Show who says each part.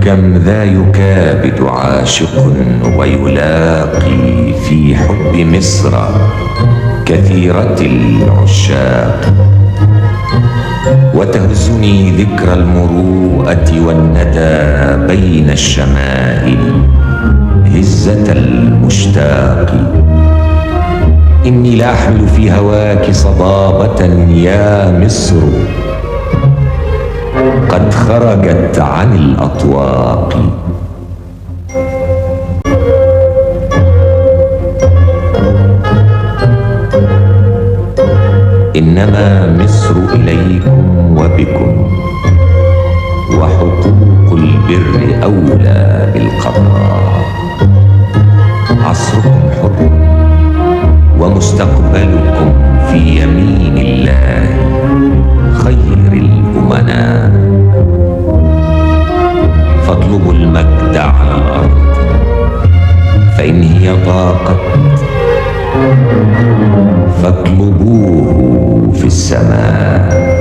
Speaker 1: كم ذا يكابد عاشق ويلاقي في حب مصر كثيرة العشاق، وتهزني ذكرى المروءة والندى بين الشمائل هزة المشتاق. إني لأحمل في هواك صبابة يا مصر قد خرجت عن الأطواق. إنما مصر إليكم وبكم، وحقوق البر أولى بالقضاء. عصركم حر ومستقبلكم في يمين الله خير الأمناء. فاطلبوا المجد على الأرض فإن هي ضاقت، فاطلبوه في السماء.